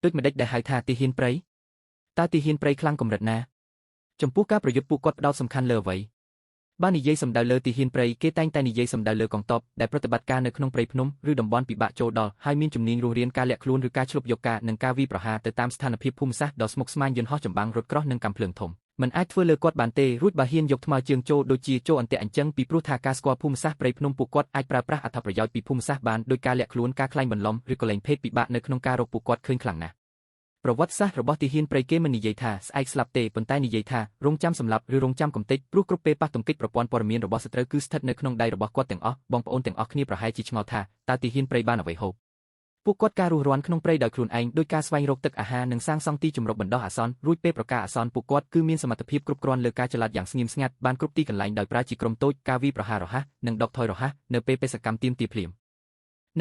ដូចមិនដេចដែលហៅថាទីហ៊ានព្រៃតើទីហ៊ានព្រៃខ្លាំងកម្រិតណាចំពោះការប្រយុទ្ធពួកគាត់ផ្ដោតសំខាន់លើអ្វីបាននិយាយសម្ដៅលើទីហ៊ានព្រៃគេតែងតែនិយាយសម្ដៅលើកងទ័ពដែលប្រតិបត្តិការនៅក្នុងព្រៃភ្នំឬតំបន់ពិបាកចូលដល់ហើយមានជំនាញរស់រានការលាក់ខ្លួនឬការឆ្លុបយកការនិងការវាយប្រហារទៅតាមស្ថានភាពភូមិសាស្ត្រដ៏ស្មុគស្មាញយន្តហោះចម្បាំងរថក្រោះនិងកាំភ្លើងធំមិនអាចធ្វើលើគាត់បានទេរួចបើហ៊ានយកថ្មើរជើងចូលដូចជាចូលអន្ទាក់អញ្ចឹងពីព្រោះថាការស្គាល់ភូមិសាស្ត្រព្រៃភ្នំពួកគាត់អាចប្រើប្រាស់អត្ថប្រយោជន៍ពីភូមិសាស្ត្របានដោយការលាក់ខ្លួនការក្លែងបន្លំឬក៏លែងភេទពិបាកនៅក្នុងការរកពួកគាត់ឃើញខ្លាំងណាស់ប្រវត្តិសាស្ត្ររបស់ទីហ៊ានព្រៃគេមិននិយាយថាស្អែកស្លាប់ទេប៉ុន្តែនិយាយថារងចាំសម្លាប់ឬរងចាំកំទេចព្រោះគ្រប់ពេលប៉ះទង្គិចប្រព័ន្ធព័ត៌មានរបស់សត្រូវគឺស្ថិតនៅក្នុងដៃរបស់គាត់ទាំងអស់បងប្អូនទាំងអស់គ្នាប្រហែលជាឆ្ងល់ថាតើទីហ៊ានព្រៃបានអ្វីហូបពួកគាត់ការរស់រានក្នុងព្រៃដោយខ្លួនឯងដោយការស្វែងរកទឹកអាហារនិងសាងសង់ទីជម្រកបណ្ដោះអាសន្នរួចពេលប្រកាសអាសន្នពួកគាត់គឺមានសមត្ថភាពគ្រប់គ្រាន់លើការចល័តយ៉ាងស្ងៀមស្ងាត់បានគ្រប់ទីកន្លែងដោយប្រើជាក្រុមតូចការវាយប្រហាររហ័សនិងដកថយរហ័សនៅពេលបេសកកម្មទាមទារភ្លាម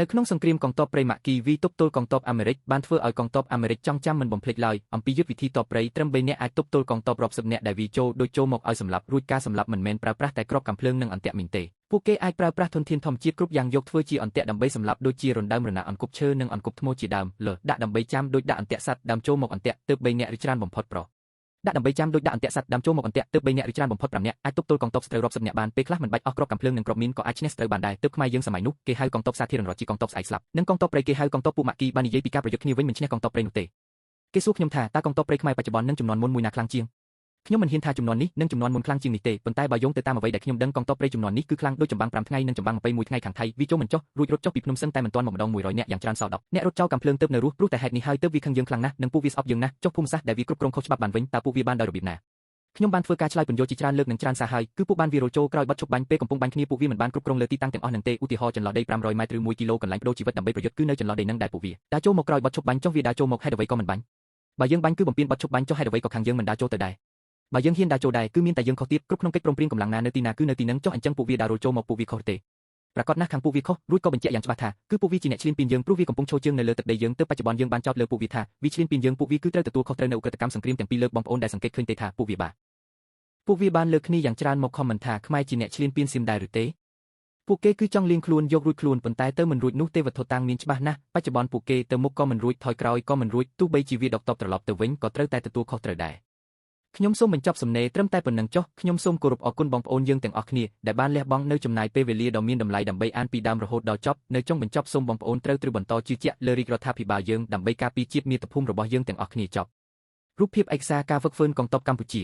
នៅក្នុងសង្គ្រាមកងទ័ពព្រៃម៉ាក់គីវីទប់ទល់កងទ័ពអាមេរិកបានធ្វើឲ្យកងទ័ពអាមេរិកចងចាំមិនបំភ្លេចឡើយអំពីយុទ្ធវិធីទ័ពព្រៃត្រឹម3នាក់អាចទប់ទល់កងទ័ពរាប់សិបនាក់ដែលវាចូលដោយចូលមកឲ្យសម្លាប់រួចការសម្លាប់មិនមែនប្រើប្រាស់តែគ្រាប់កាំភ្លើងនិងអន្ទាក់មីងទេពួកគេអាចប្រើប្រាស់ធនធានធម្មជាតិគ្រប់យ៉ាងយកធ្វើជាអន្ទាក់ដើម្បីសម្លាប់ដូចជារណ្ដើមរណាអន្គប់ឈើនិងអន្គប់ថ្មជាដើមលើដាក់ដើម្បីចាំដូចដាក់អន្ទាក់សត្វដើមចូលមកអន្ទាក់ទើប3នាក់ឬច្រើនបំផុតប្រុសដាក់ដើម្បីចាំដូចដាក់អន្ទាក់សត្វដើមចូលមកអន្ទាក់ទើប3នាក់ឬច្រើនបំផុត5នាក់អាចទប់ទល់កងទ័ពស្រូវរាប់សិបនាក់បានពេលខ្លះមិនបាច់អស់គ្រាប់កាំភ្លើងនិងគ្រាប់មីនក៏អាចឈ្នះស្រូវបានដែរទើបខ្មែរយើងសម័យនោះគេហៅកងទ័ពសាធារណរដ្ឋជាកងទ័ពស្អែកស្លាប់និងកងទ័ពព្រៃគេហៅកងទ័ពពួកម៉ាក់គីបាននិយាយពីការប្រយុទ្ធគ្នាវិញមិនឈ្នះកងទ័ពព្រៃនោះទេគេសួរខ្ញុំថាតើកងទ័ពព្រៃខ្មែរបច្ចុប្បន្ននិងជំនាន់មុនមួយណាខ្លាំងជាងខ្ញុំមិនហ៊ានថាជំនាន់នេះនិងជំនាន់មុនខ្លាំងជាងនេះទេប៉ុន្តែបើយោងទៅតាមអ្វីដែលខ្ញុំដឹងកងទ័ពព្រៃជំនាន់នេះគឺខ្លាំងដូចចម្បាំង5ថ្ងៃនិងចម្បាំង21ថ្ងៃខាងថៃវាចូលមិនចុះរួចរត់ចុះពីភ្នំសឹងតែមិនទាន់មកម្ដង100នាក់យ៉ាងច្រើនសល់10អ្នករត់ចោលកាំភ្លើងទើបនៅរស់ព្រោះតែហេតុនេះហើយទើបវាខឹងយើងខ្លាំងណាស់និងពួកវាស្អប់យើងណាស់ចុះភូមិសាស្ត្រដែលវាគ្រប់គ្រងខុសច្បាប់បានវិញតើពួកវាបានដោយរបៀបណាខ្ញុំបានធ្វើការឆ្លើយពន្យល់ជាច្រើនលើកនិងច្រើនសារហើយគឺពួកបានវារចូលក្រោយបាត់ឈប់បាញ់ពេលកំពុងបាញ់គ្នាពួកវាមិនបានគ្រប់គ្រងលើទីតាំងទាំងអស់នឹងទេឧទាហរណ៍ចន្លោះដី500ម៉ែត្រឬ1គីឡូកន្លែងបដូរជីវិតដើម្បីប្រយុទ្ធគឺនៅចន្លោះដីនឹងដែលពួកវាដើរចូលមកក្រោយបាត់ឈប់បាញ់ចុះវាដើរចូលមកហេតុអ្វីក៏មិនបាញ់បើយើងបាញ់គឺបំពេញបាត់ឈប់បាញ់ចុះហេតុអ្វីក៏ខាងយើងមិនដើរចូលទៅដែរបើយើងហ៊ានដើរចូលដែរគឺមានតែយើងខុសទៀតគ្រប់ក្នុងកិច្ចព្រមព្រៀងកម្លាំងណានៅទីណាគឺនៅទីនឹងចុះអញ្ចឹងពួកវាដើរចូលមកពួកវាខុសទេប្រកាសណាស់ខាងពួកវាខុសរួចក៏បញ្ជាក់យ៉ាងច្បាស់ថាគឺពួកវាជាអ្នកឈ្លានពានយើងព្រោះវាកំពុងឈរជើងនៅលើទឹកដីយើងទើបបច្ចុប្បន្នយើងបានចោទលើពួកវាថាវាឈ្លានពានយើងពួកវាគឺត្រូវទទួលខុសត្រូវនៅឧក្រិដ្ឋកម្មសង្គ្រាមទាំងពីរលើកបងប្អូនដែលសង្កេតឃើញទេថាពួកវាបានលើកគ្នាយ៉ាងច្រើនមកខមមិនថាខ្មែរជាអ្នកឈ្លានពានសៀមដែរឬទេពួកគេគឺចង់លៀងខ្លួនយករួចខ្លួនប៉ុន្តែទៅមិនរួចនោះទេវត្ថុតាំងមានច្បាស់ណាស់បច្ចុប្បន្នពួកគេទៅមុខក៏មិនរួចថយក្រោយក៏មិនរួចទោះបីជាវាដកតបត្រឡប់ទៅវិញក៏ត្រូវតែទទួលខុសត្រូវដែរខ្ញុំសូមបញ្ចប់សំណេរត្រឹមតែប៉ុណ្្នឹងចុះខ្ញុំសូមគោរពអរគុណបងប្អូនយើងទាំងអស់គ្នាដែលបានលះបង់នៅចំណាយពេលវេលាដ៏មានតម្លៃដើម្បីអានពីដើមរហូតដល់ចប់នៅចុងបញ្ចប់សូមបងប្អូនត្រូវបន្តជឿជាក់លើរាជរដ្ឋាភិបាលយើងដើម្បីការពារជាតិមាតុភូមិរបស់យើងទាំងអស់គ្នាចប់រូបភាពឯកសារការហ្វឹកហ្វឺនកងទ័ពកម្ពុជា